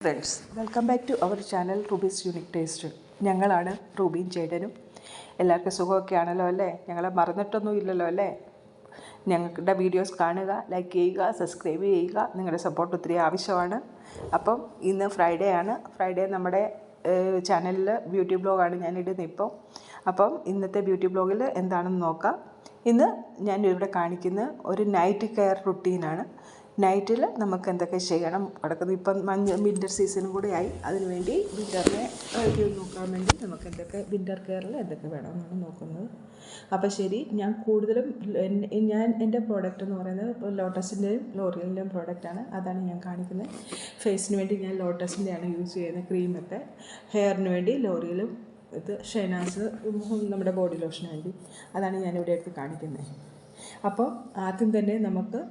Friends, welcome back to our channel Ruby's unique taste. ഞങ്ങളാണ് റൂബിയും ചേട്ടനും. എല്ലാവർക്കും സുഖമൊക്കെ ആണല്ലോ അല്ലേ? ഞങ്ങളെ മറന്നിട്ടൊന്നും ഇല്ലല്ലോ അല്ലേ? ഞങ്ങളുടെ വീഡിയോസ് കാണുക, ലൈക്ക് ചെയ്യുക, സബ്സ്ക്രൈബ് ചെയ്യുക. നിങ്ങളുടെ സപ്പോർട്ട് ഒത്തിരി ആവശ്യമാണ്. അപ്പം ഇന്ന് ഫ്രൈഡേ ആണ്. ഫ്രൈഡേ നമ്മുടെ ചാനലിൽ ബ്യൂട്ടി ബ്ലോഗാണ് ഞാനിടുന്നത് ഇപ്പം. അപ്പം ഇന്നത്തെ ബ്യൂട്ടി ബ്ലോഗിൽ എന്താണെന്ന് നോക്കാം. ഇന്ന് ഞാൻ ഇവിടെ കാണിക്കുന്ന ഒരു നൈറ്റ് കെയർ റുട്ടീനാണ്. നൈറ്റിൽ നമുക്ക് എന്തൊക്കെ ചെയ്യണം കിടക്കുന്നത്. ഇപ്പം വിൻ്റർ സീസണും കൂടെ ആയി. അതിനുവേണ്ടി വിൻ്ററിനെ നോക്കാൻ വേണ്ടി നമുക്ക് എന്തൊക്കെ വിൻ്റർ കെയറിൽ എന്തൊക്കെ വേണമെന്നാണ് നോക്കുന്നത്. അപ്പോൾ ശരി, ഞാൻ കൂടുതലും എൻ്റെ പ്രോഡക്റ്റ് എന്ന് പറയുന്നത് ലോട്ടസിൻ്റെയും ലോറിയലിൻ്റെയും പ്രോഡക്റ്റാണ്. അതാണ് ഞാൻ കാണിക്കുന്നത്. ഫേസിന് വേണ്ടി ഞാൻ ലോട്ടസിൻ്റെയാണ് യൂസ് ചെയ്യുന്നത് ക്രീമൊക്കെ. ഹെയറിന് വേണ്ടി ലോറിയലും ഇത് ഷൈനാസ് നമ്മുടെ ബോഡി ലോഷന് വേണ്ടി. അതാണ് ഞാനിവിടെ എടുത്ത് കാണിക്കുന്നത്. അപ്പോൾ ആദ്യം തന്നെ നമുക്ക്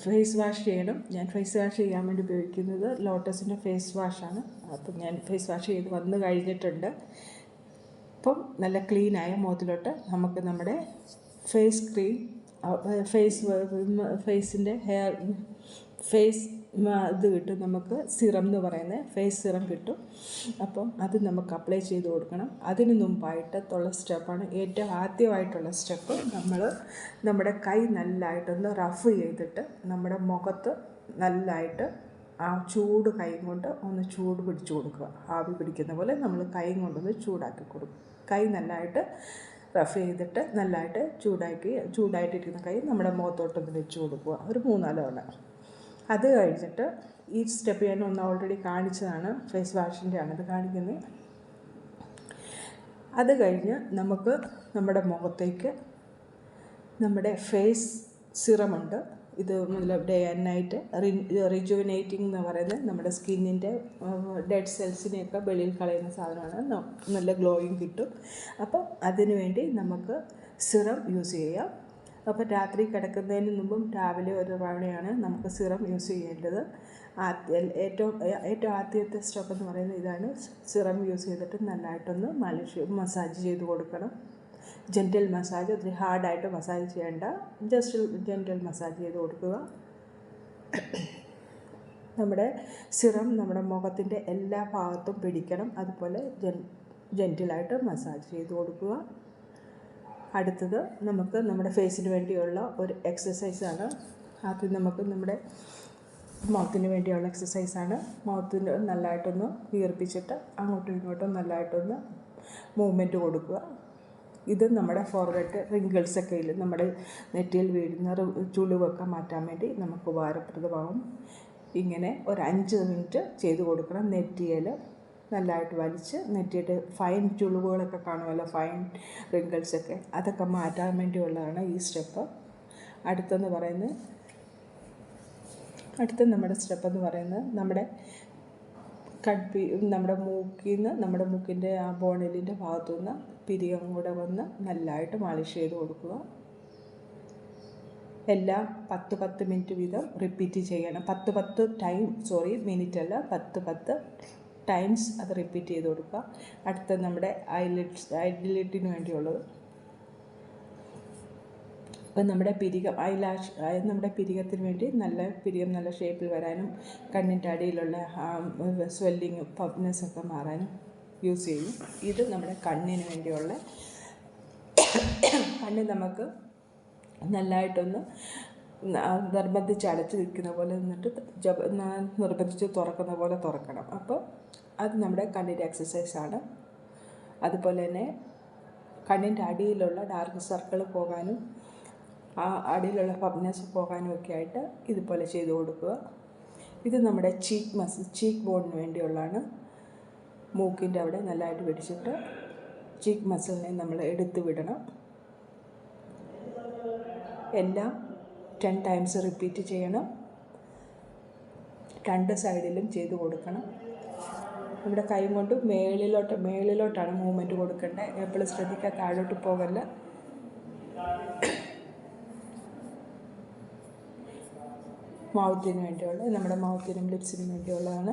ഫേസ് വാഷ് ചെയ്യണം. ഞാൻ ഫേസ് വാഷ് ചെയ്യാൻ വേണ്ടി ഉപയോഗിക്കുന്നത് ലോട്ടസിൻ്റെ ഫേസ് വാഷാണ്. അപ്പം ഞാൻ ഫേസ് വാഷ് ചെയ്ത് വന്ന് കഴിഞ്ഞിട്ടുണ്ട്. അപ്പം നല്ല ക്ലീനായ മുഖത്തിലോട്ട് നമുക്ക് നമ്മുടെ ഫേസ് ക്രീം, ഫേസിൻ്റെ ഫേസ് ഇത് കിട്ടും. നമുക്ക് സിറം എന്ന് പറയുന്നത് ഫേസ് സിറം കിട്ടും. അപ്പം അത് നമുക്ക് അപ്ലൈ ചെയ്ത് കൊടുക്കണം. അതിന് മുമ്പായിട്ടുള്ള സ്റ്റെപ്പാണ് ഏറ്റവും ആദ്യമായിട്ടുള്ള സ്റ്റെപ്പ്. നമ്മുടെ കൈ നല്ലതായിട്ടൊന്ന് റഫ് ചെയ്തിട്ട് നമ്മുടെ മുഖത്ത് നല്ലതായിട്ട് ആ ചൂട് കൈ കൊണ്ട് ഒന്ന് ചൂട് പിടിച്ചു കൊടുക്കുക. ആവി പിടിക്കുന്ന പോലെ നമ്മൾ കൈ കൊണ്ടൊന്ന് ചൂടാക്കി കൊടുക്കും. കൈ നല്ലതായിട്ട് റഫ് ചെയ്തിട്ട് നല്ലതായിട്ട് ചൂടായിട്ടിരിക്കുന്ന കൈ നമ്മുടെ മുഖത്തോട്ടൊന്ന് വെച്ച് കൊടുക്കുക, ഒരു 3-4 തവണ. അത് കഴിഞ്ഞിട്ട് ഈ സ്റ്റെപ്പ് ഞാൻ ഓൾറെഡി കാണിച്ചതാണ്. ഫേസ് വാഷിൻ്റെ ആണത് കാണിക്കുന്നത്. അത് കഴിഞ്ഞ് നമുക്ക് നമ്മുടെ മുഖത്തേക്ക് നമ്മുടെ ഫേസ് സിറമുണ്ട്. ഇത് ഡേ ആൻഡ് നൈറ്റ് റിജുവിനേറ്റിംഗ് എന്ന് പറയുന്നത് നമ്മുടെ സ്കിന്നിൻ്റെ ഡെഡ് സെൽസിനെയൊക്കെ വെളിയിൽ കളയുന്ന സാധനമാണ്. നല്ല ഗ്ലോയിങ് കിട്ടും. അപ്പം അതിനു വേണ്ടി നമുക്ക് സിറം യൂസ് ചെയ്യാം. അപ്പോൾ രാത്രി കിടക്കുന്നതിന് മുമ്പും രാവിലെ ഒരു തവണയാണ് നമുക്ക് സിറം യൂസ് ചെയ്യേണ്ടത്. ഏറ്റവും ആദ്യത്തെ സ്റ്റെപ്പ് എന്ന് പറയുന്നത് ഇതാണ്. സിറം യൂസ് ചെയ്തിട്ട് നല്ലതായിട്ടൊന്ന് മസാജ് ചെയ്ത് കൊടുക്കണം. ജെൻറ്റൽ മസാജ്, ഒത്തിരി ഹാർഡായിട്ട് മസാജ് ചെയ്യേണ്ട, ജസ്റ്റ് ജെൻറ്റൽ മസാജ് ചെയ്ത് കൊടുക്കുക. നമ്മുടെ സിറം നമ്മുടെ മുഖത്തിൻ്റെ എല്ലാ ഭാഗത്തും പിടിക്കണം. അതുപോലെ ജെൻറ്റിലായിട്ട് മസാജ് ചെയ്ത് കൊടുക്കുക. അടുത്തത് നമുക്ക് നമ്മുടെ ഫേസിന് വേണ്ടിയുള്ള ഒരു എക്സസൈസാണ്. ആദ്യം നമുക്ക് നമ്മുടെ മൗത്തിന് വേണ്ടിയുള്ള എക്സസൈസാണ്. മൗത്തിന് നല്ലതായിട്ടൊന്ന് വീർപ്പിച്ചിട്ട് അങ്ങോട്ടും ഇങ്ങോട്ടും നല്ലതായിട്ടൊന്ന് മൂവ്മെൻറ്റ് കൊടുക്കുക. ഇത് നമ്മുടെ ഫോർവേഡ് റിങ്കിൾസൊക്കെ ഇല്ല, നമ്മുടെ നെറ്റിയിൽ വീഴുന്ന ചുളിവൊക്കെ മാറ്റാൻ വേണ്ടി നമുക്ക് ഉപകാരപ്രദമാകും. ഇങ്ങനെ ഒരു 5 മിനിറ്റ് ചെയ്ത് കൊടുക്കണം. നെറ്റിയിൽ നല്ലതായിട്ട് വലിച്ച് നെറ്റിയിട്ട് ഫൈൻ ചുളിവുകളൊക്കെ കാണുമല്ലോ, ഫൈൻ റിങ്കിൾസൊക്കെ, അതൊക്കെ മാറ്റാൻ വേണ്ടിയുള്ളതാണ് ഈ സ്റ്റെപ്പ്. അടുത്ത നമ്മുടെ സ്റ്റെപ്പ് എന്ന് പറയുന്നത് നമ്മുടെ മൂക്കിൽ നിന്ന്, നമ്മുടെ മൂക്കിൻ്റെ ആ ബോണിലിൻ്റെ ഭാഗത്തുനിന്ന് പിരികം കൂടെ വന്ന് നല്ലതായിട്ട് മാലിഷ് ചെയ്ത് കൊടുക്കുക. എല്ലാം 10 മിനിറ്റ് വീതം റിപ്പീറ്റ് ചെയ്യണം. 10 മിനിറ്റ് അല്ല, 10 ടൈംസ് അത് റിപ്പീറ്റ് ചെയ്ത് കൊടുക്കുക. അടുത്ത നമ്മുടെ ഐലിഡിന് വേണ്ടിയുള്ളത്. അപ്പം നമ്മുടെ നമ്മുടെ പിരികത്തിന് വേണ്ടി പിരികം നല്ല ഷേപ്പിൽ വരാനും കണ്ണിൻ്റെ അടിയിലുള്ള സ്വെല്ലിങ് പഫ്നെസ്സൊക്കെ മാറാനും യൂസ് ചെയ്യും. ഇത് നമ്മുടെ കണ്ണിന് വേണ്ടിയുള്ള, കണ്ണ് നമുക്ക് നല്ലതായിട്ടൊന്ന് നിർബന്ധിച്ച് അടച്ച് നിൽക്കുന്ന പോലെ നിന്നിട്ട് നിർബന്ധിച്ച് തുറക്കുന്ന പോലെ തുറക്കണം. അപ്പോൾ അത് നമ്മുടെ കണ്ണിൻ്റെ എക്സസൈസാണ്. അതുപോലെ തന്നെ കണ്ണിൻ്റെ അടിയിലുള്ള ഡാർക്ക് സർക്കിൾ പോകാനും ആ അടിയിലുള്ള പഫ്നെസ് പോകാനും ഒക്കെ ആയിട്ട് ഇതുപോലെ ചെയ്ത് കൊടുക്കുക. ഇത് നമ്മുടെ ചീക്ക് ബോണിന് വേണ്ടിയുള്ളതാണ്. മൂക്കിൻ്റെ അവിടെ നല്ലതായിട്ട് പിടിച്ചിട്ട് ചീക്ക് മസിലിനെ നമ്മൾ എടുത്ത് വിടണം. എല്ലാം 10 ടൈംസ് റിപ്പീറ്റ് ചെയ്യണം. 2 സൈഡിലും ചെയ്ത് കൊടുക്കണം. നമ്മുടെ കൈ കൊണ്ട് മേളിലോട്ടാണ് മൂവ്മെൻറ്റ് കൊടുക്കേണ്ടത്. എപ്പോഴും ശ്രദ്ധിക്കുക, താഴോട്ട് പോകല്ല. മൗത്തിന് വേണ്ടിയുള്ള, നമ്മുടെ മൗത്തിനും ലിപ്സിനും വേണ്ടിയുള്ളതാണ്.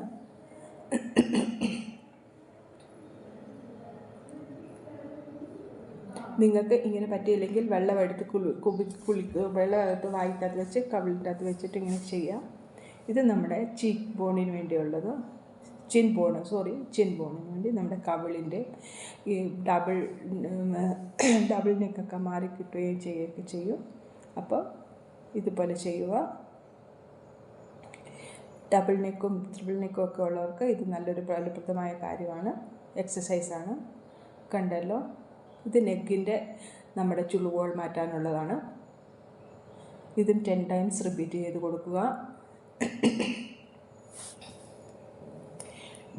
നിങ്ങൾക്ക് ഇങ്ങനെ പറ്റിയില്ലെങ്കിൽ വെള്ളമെടുത്ത് വെള്ളമെടുത്ത് വായിക്കകത്ത് വെച്ച് കവിളിൻ്റെ അകത്ത് വെച്ചിട്ട് ഇങ്ങനെ ചെയ്യാം. ഇത് നമ്മുടെ ചീക്ക് ബോണിന് വേണ്ടിയുള്ളത്, ചിൻ ബോണിന് വേണ്ടി നമ്മുടെ കവിളിൻ്റെ ഈ ഡബിൾ നെക്കൊക്കെ മാറി കിട്ടുകയും ചെയ്യുകയൊക്കെ ചെയ്യും. അപ്പോൾ ഇതുപോലെ ചെയ്യുക. ഡബിൾ നെക്കും ട്രിപ്പിൾ നെക്കും ഒക്കെ ഉള്ളവർക്ക് ഇത് നല്ലൊരു ഫലപ്രദമായ കാര്യമാണ്, എക്സസൈസാണ്. കണ്ടല്ലോ, ഇത് നെക്കിൻ്റെ നമ്മുടെ ചുളിവുകൾ മാറ്റാനുള്ളതാണ്. ഇതും 10 ടൈംസ് റിപ്പീറ്റ് ചെയ്ത് കൊടുക്കുക.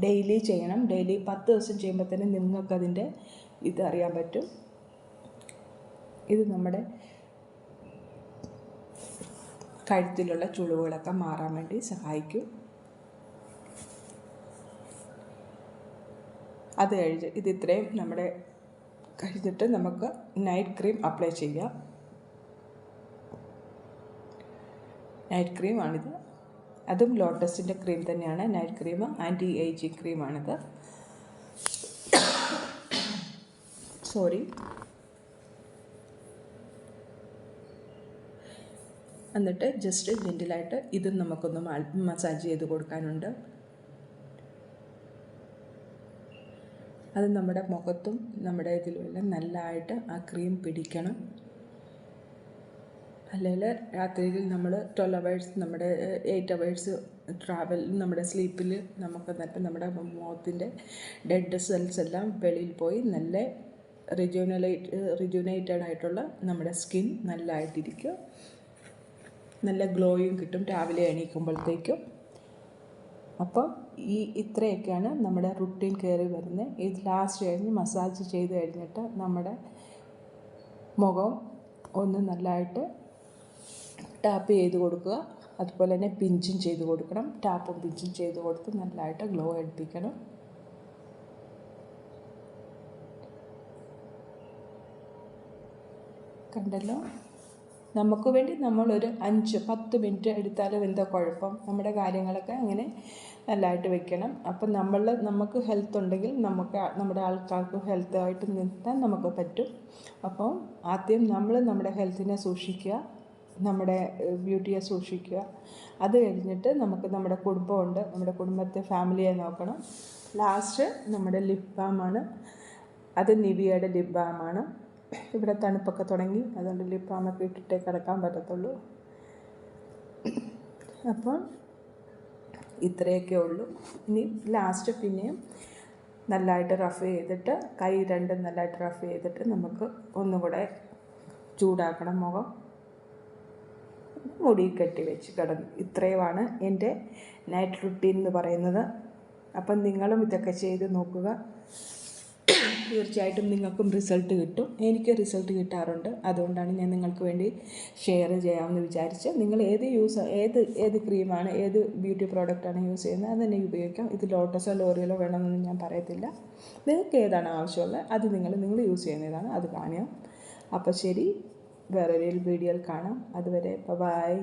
ഡെയിലി ചെയ്യണം. ഡെയിലി 10 ദിവസം ചെയ്യുമ്പോൾ തന്നെ നിങ്ങൾക്കതിൻ്റെ ഇത് അറിയാൻ പറ്റും. ഇത് നമ്മുടെ കഴുത്തിലുള്ള ചുളിവുകളൊക്കെ മാറാൻ വേണ്ടി സഹായിക്കും. അത് കഴിഞ്ഞ് ഇത് ഇത്രയും നമ്മുടെ കഴിഞ്ഞിട്ട് നമുക്ക് നൈറ്റ് ക്രീം അപ്ലൈ ചെയ്യാം. നൈറ്റ് ക്രീമാണിത്. അതും ലോട്ടസിൻ്റെ ക്രീം തന്നെയാണ് നൈറ്റ് ക്രീം. ആൻറ്റി ഏജിങ് ക്രീമാണിത്. എന്നിട്ട് ജസ്റ്റ് ജെൻറ്റിലായിട്ട് ഇതും നമുക്കൊന്ന് മസാജ് ചെയ്ത് കൊടുക്കാനുണ്ട്. അത് നമ്മുടെ മുഖത്തും നമ്മുടെ ഇതിലുമെല്ലാം നല്ലതായിട്ട് ആ ക്രീം പിടിക്കണം. അല്ലെങ്കിൽ രാത്രിയിൽ നമ്മൾ 12 hours നമ്മുടെ 8 hours ട്രാവൽ നമ്മുടെ സ്ലീപ്പിൽ നമുക്ക് എന്നിട്ട് നമ്മുടെ മുഖത്തിൻ്റെ ഡെഡ് സെൽസ് എല്ലാം വെളിയിൽ പോയി നല്ല റിജുനേറ്റഡ് ആയിട്ടുള്ള നമ്മുടെ സ്കിൻ നല്ലതായിട്ടിരിക്കും. നല്ല ഗ്ലോയും കിട്ടും രാവിലെ എണീക്കുമ്പോഴത്തേക്കും. അപ്പം ഇത്രയൊക്കെയാണ് നമ്മുടെ റുട്ടീൻ കയറി വരുന്നത്. ഇത് ലാസ്റ്റ് കഴിഞ്ഞ് മസാജ് ചെയ്ത് കഴിഞ്ഞിട്ട് നമ്മുടെ മുഖം ഒന്ന് നല്ലതായിട്ട് ടാപ്പ് ചെയ്ത് കൊടുക്കുക. അതുപോലെ തന്നെ പിഞ്ചും ചെയ്ത് കൊടുക്കണം. ടാപ്പും പിഞ്ചും ചെയ്ത് കൊടുത്ത് നല്ലതായിട്ട് ഗ്ലോ എടുപ്പിക്കണം. കണ്ടല്ലോ, നമുക്ക് വേണ്ടി നമ്മളൊരു 5-10 മിനിറ്റ് എടുത്താലും എന്താ കുഴപ്പം. നമ്മുടെ കാര്യങ്ങളൊക്കെ അങ്ങനെ നല്ലതായിട്ട് വെക്കണം. അപ്പം നമുക്ക് ഹെൽത്ത് ഉണ്ടെങ്കിൽ നമ്മുടെ ആൾക്കാർക്ക് ഹെൽത്തായിട്ട് നിർത്താൻ നമുക്ക് പറ്റും. അപ്പോൾ ആദ്യം നമ്മുടെ ഹെൽത്തിനെ സൂക്ഷിക്കുക, നമ്മുടെ ബ്യൂട്ടിയെ സൂക്ഷിക്കുക. അത് കഴിഞ്ഞിട്ട് നമുക്ക് നമ്മുടെ കുടുംബമുണ്ട്, നമ്മുടെ കുടുംബത്തെ ഫാമിലിയെ നോക്കണം. ലാസ്റ്റ് നമ്മുടെ ലിപ് ബാമാണ്. അത് നിവിയയുടെ ലിപ് ബാമാണ്. ഇവിടെ തണുപ്പൊക്കെ തുടങ്ങി, അതുകൊണ്ട് ലിപ് ബാമൊക്കെ ഇട്ടിട്ടേ കിടക്കാൻ പറ്റത്തുള്ളൂ. അപ്പം ഇത്രയൊക്കെ ഉള്ളൂ. ഇനി ലാസ്റ്റ് പിന്നെയും നല്ലതായിട്ട് റഫ് ചെയ്തിട്ട് കൈ രണ്ടും നല്ലതായിട്ട് റഫ് ചെയ്തിട്ട് നമുക്ക് ഒന്നുകൂടെ ചൂടാക്കണം മുഖം. മുടി കെട്ടി വെച്ച് കിടന്നു. ഇത്രയുമാണ് എൻ്റെ നൈറ്റ് റുട്ടീൻ എന്ന് പറയുന്നത്. അപ്പം നിങ്ങളും ഇതൊക്കെ ചെയ്ത് നോക്കുക. തീർച്ചയായിട്ടും നിങ്ങൾക്കും റിസൾട്ട് കിട്ടും. എനിക്ക് റിസൾട്ട് കിട്ടാറുണ്ട്. അതുകൊണ്ടാണ് ഞാൻ നിങ്ങൾക്ക് വേണ്ടി ഷെയർ ചെയ്യാമെന്ന് വിചാരിച്ച്. നിങ്ങൾ ഏത് ക്രീമാണ്, ഏത് ബ്യൂട്ടി പ്രോഡക്റ്റാണ് യൂസ് ചെയ്യുന്നത് അത് തന്നെ ഉപയോഗിക്കാം. ഇത് ലോട്ടസോ ലോറിയലോ വേണമെന്നൊന്നും ഞാൻ പറയത്തില്ല. നിങ്ങൾക്ക് ഏതാണ് ആവശ്യമുള്ളത് അത് നിങ്ങൾ യൂസ് ചെയ്യുന്നതാണ്, അത് കാണുക. അപ്പോൾ ശരി, വേറൊരു വീഡിയോയിൽ കാണാം. അതുവരെ ബൈ.